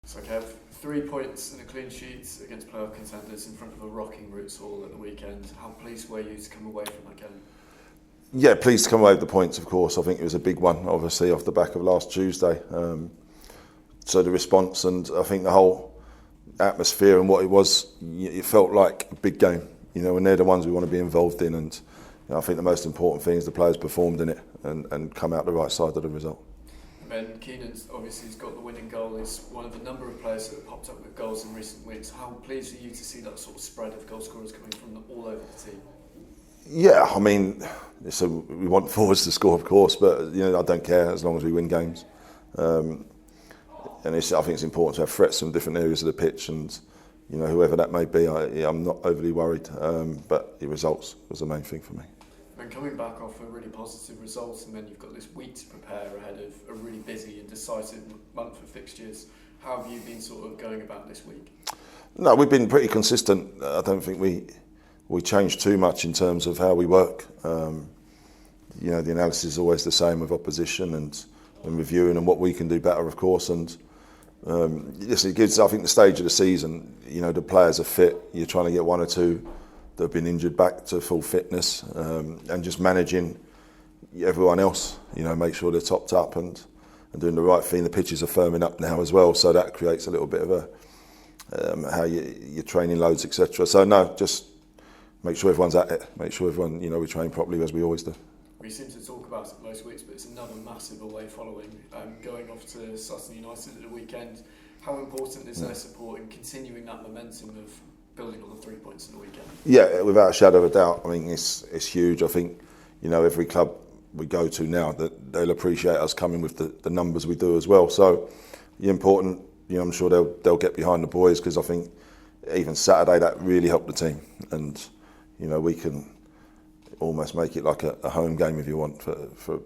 So Kev, 3 points and a clean sheet against playoff contenders in front of a rocking Roots Hall at the weekend. How pleased were you to come away from that game? Yeah, pleased to come away with the points, of course. I think it was a big one, obviously, off the back of last Tuesday. So the response and I think the whole atmosphere and what it was, it felt like a big game, and they're the ones we want to be involved in. And I think the most important thing is the players performed in it and come out the right side of the result. Ben Keenan obviously has got the winning goal. He's one of a number of players that have popped up with goals in recent weeks. How pleased are you to see that sort of spread of goal scorers coming from all over the team? Yeah, I mean, so we want forwards to score, of course, but I don't care as long as we win games. And I think it's important to have threats from different areas of the pitch, and whoever that may be, I'm not overly worried. But the results was the main thing for me. And coming back off a really positive result, and then you've got this week to prepare ahead of a really busy and decisive month of fixtures. How have you been sort of going about this week? No, we've been pretty consistent. I don't think we changed too much in terms of how we work. The analysis is always the same with opposition and reviewing and what we can do better, of course. And yes, it gives, I think, the stage of the season, the players are fit. You're trying to get one or two that have been injured back to full fitness, and just managing everyone else, make sure they're topped up and doing the right thing. The pitches are firming up now as well, so that creates a little bit of a how you're training loads, etc. So no, just make sure everyone's at it, make sure everyone, we train properly as we always do. We seem to talk about it most weeks, but it's another massive away following, going off to Southend United at the weekend. How important is their support in continuing that momentum of building on the 3 points in the weekend? Yeah, without a shadow of a doubt. I mean, it's huge. I think, every club we go to now, that they'll appreciate us coming with the numbers we do as well. So, important. I'm sure they'll get behind the boys, because I think even Saturday that really helped the team, and we can almost make it like a home game if you want for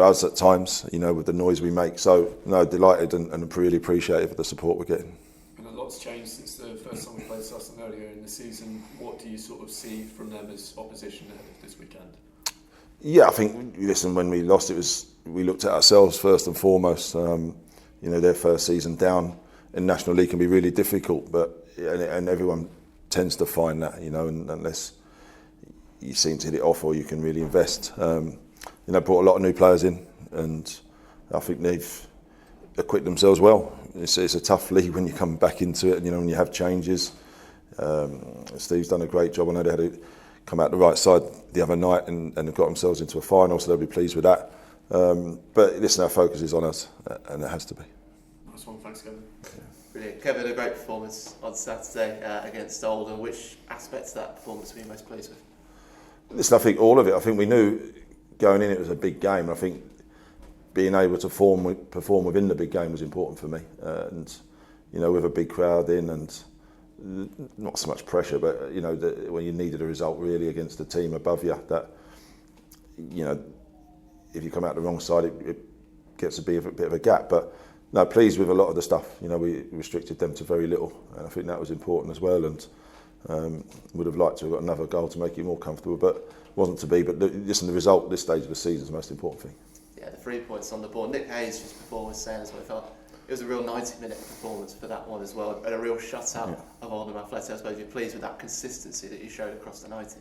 us at times. With the noise we make. So, no, delighted and really appreciative of the support we're getting. And a lot's changed since the first time we played Southend earlier in the season. What do you sort of see from them as opposition ahead of this weekend? Yeah, I think, when we lost, we looked at ourselves first and foremost. Their first season down in National League can be really difficult, and everyone tends to find that, unless you seem to hit it off or you can really invest. Brought a lot of new players in, and I think they've equipped themselves well. It's a tough league when you come back into it, when you have changes. Steve's done a great job. I know they had to come out the right side the other night and have got themselves into a final, so they'll be pleased with that. But listen, our focus is on us, and it has to be. Nice one, thanks, Kevin. Brilliant. Kevin, a great performance on Saturday against Oldham. Which aspects of that performance were you most pleased with? Listen, I think all of it. I think we knew going in it was a big game. I think being able to perform within the big game was important for me. And, with a big crowd in and not so much pressure, but, when you needed a result really against the team above you, that, if you come out the wrong side, it gets to be a bit of a gap. But no, pleased with a lot of the stuff. We restricted them to very little, and I think that was important as well. And would have liked to have got another goal to make it more comfortable, but wasn't to be. But listen, the result at this stage of the season is the most important thing. Yeah, the 3 points on the board. Nick Hayes just before was saying as well, I thought it was a real 90-minute performance for that one as well, and a real shutout of Oldham Athletic. I suppose you're pleased with that consistency that you showed across the 90.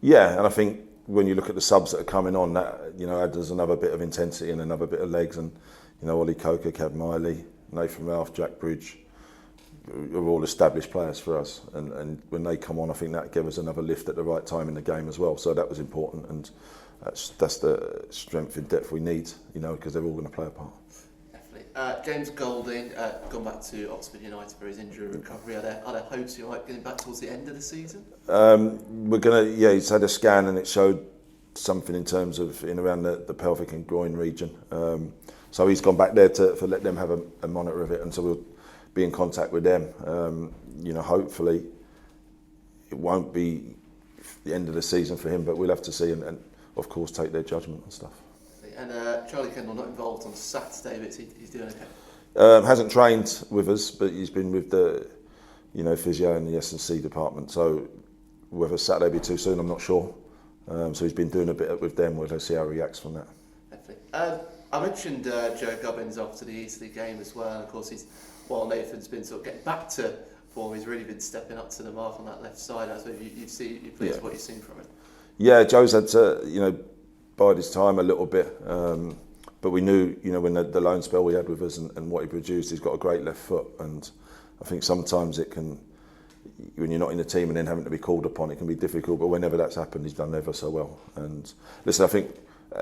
Yeah, and I think when you look at the subs that are coming on, that adds another bit of intensity and another bit of legs. And Ollie Coker, Kev Miley, Nathan Ralph, Jack Bridge are all established players for us. And when they come on, I think that gave us another lift at the right time in the game as well. So that was important, and that's the strength and depth we need, because they're all going to play a part. James Golding gone back to Oxford United for his injury recovery. Are there hopes you might get him back towards the end of the season? He's had a scan and it showed something in terms of in around the pelvic and groin region. So he's gone back there to let them have a monitor of it, and so we'll be in contact with them. Hopefully it won't be the end of the season for him, but we'll have to see and of course take their judgment and stuff. And Charlie Kendall not involved on Saturday, but he's doing okay? Hasn't trained with us, but he's been with the physio and the S&C department. So whether Saturday be too soon, I'm not sure. So he's been doing a bit with them. We'll see how he reacts from that. Definitely. I mentioned Joe Gubbins after the Eastleigh game as well, and of course while Nathan's been sort of getting back to form, he's really been stepping up to the mark on that left side. I suppose you're pleased with what you've seen from him. Yeah, Joe's had to, bide his time a little bit, but we knew, when the loan spell we had with us and what he produced, he's got a great left foot, and I think sometimes it can, when you're not in the team and then having to be called upon, it can be difficult, but whenever that's happened, he's done ever so well. And listen, I think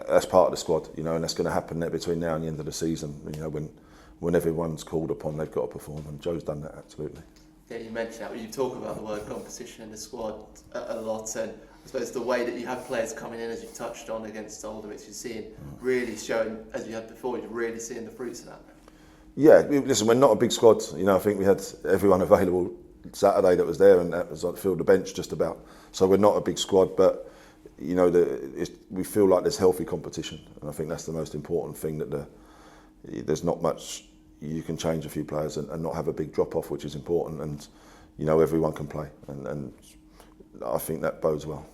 that's part of the squad, and that's going to happen there between now and the end of the season. When everyone's called upon, they've got to perform, and Joe's done that absolutely. Yeah, you mentioned that. You talk about the word competition in the squad a lot, and I suppose the way that you have players coming in, as you touched on against Oldham, which you're seeing really showing, as you had before, you're really seeing the fruits of that. Yeah, listen, we're not a big squad. I think we had everyone available Saturday that was there, and that was on field the bench just about. So we're not a big squad, but we feel like there's healthy competition, and I think that's the most important thing. That there's not much you can change a few players and not have a big drop off, which is important. And everyone can play, and I think that bodes well.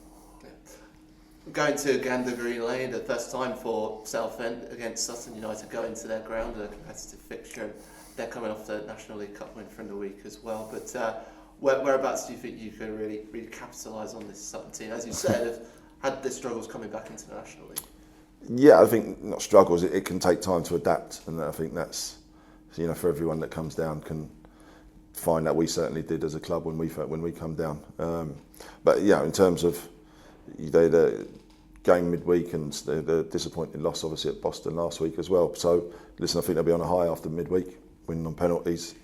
Going to Gander Green Lane, the first time for Southend against Sutton United, going to their ground, a competitive fixture. And they're coming off the National League Cup win from the week as well. But whereabouts do you think you can really capitalise on this Sutton team? As you said, have had their struggles coming back into the National League. Yeah, I think not struggles. It can take time to adapt, and I think that's for everyone that comes down can find that we certainly did as a club when we come down. But in terms of the game midweek and the disappointing loss obviously at Boston last week as well. So listen, I think they'll be on a high after midweek, winning on penalties.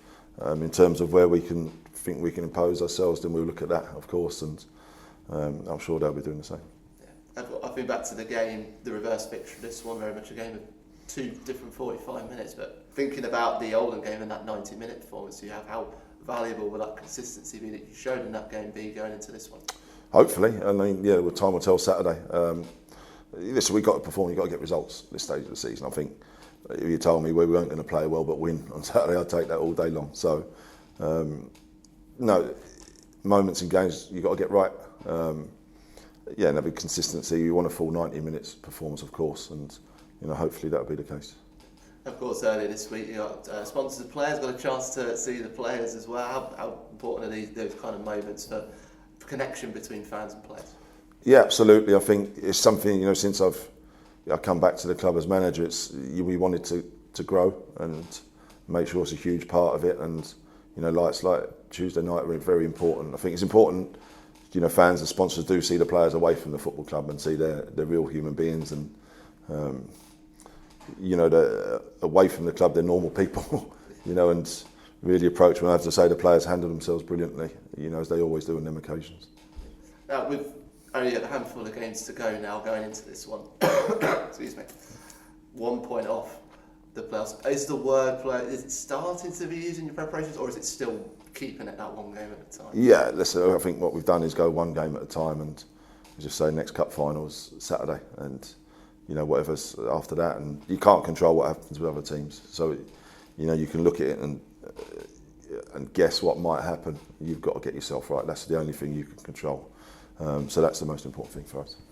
In terms of where we can impose ourselves, then we'll look at that, of course, and I'm sure they'll be doing the same. Yeah. I've been back to the game, the reverse fixture. This one very much a game of two different 45 minutes. But thinking about the Oldham game and that 90-minute performance you have, how valuable will that consistency be that you showed in that game be going into this one? Hopefully, time will tell Saturday. Listen, we've got to perform, you've got to get results at this stage of the season. I think if you told me we weren't going to play well but win on Saturday, I'd take that all day long. So, moments in games you've got to get right. There'll be consistency. You want a full 90 minutes performance, of course, and hopefully that'll be the case. Of course, earlier this week you got sponsors of players, got a chance to see the players as well. How important are those kind of moments for connection between fans and players? Yeah, absolutely. I think it's something, since I've come back to the club as manager, we wanted to grow and make sure it's a huge part of it. And it's like Tuesday night were very important. I think it's important, fans and sponsors do see the players away from the football club and see they're real human beings, and away from the club they're normal people, and really approach when I have to say the players handle themselves brilliantly, as they always do on them occasions. Now, with only a handful of games to go now going into this one, excuse me, 1 point off the playoffs. Is the word play, is it starting to be used in your preparations, or is it still keeping it that one game at a time? Yeah, listen, I think what we've done is go one game at a time, and just say next cup finals Saturday, and whatever's after that, and you can't control what happens with other teams. So you can look at it and guess what might happen. You've got to get yourself right. That's the only thing you can control. So that's the most important thing for us.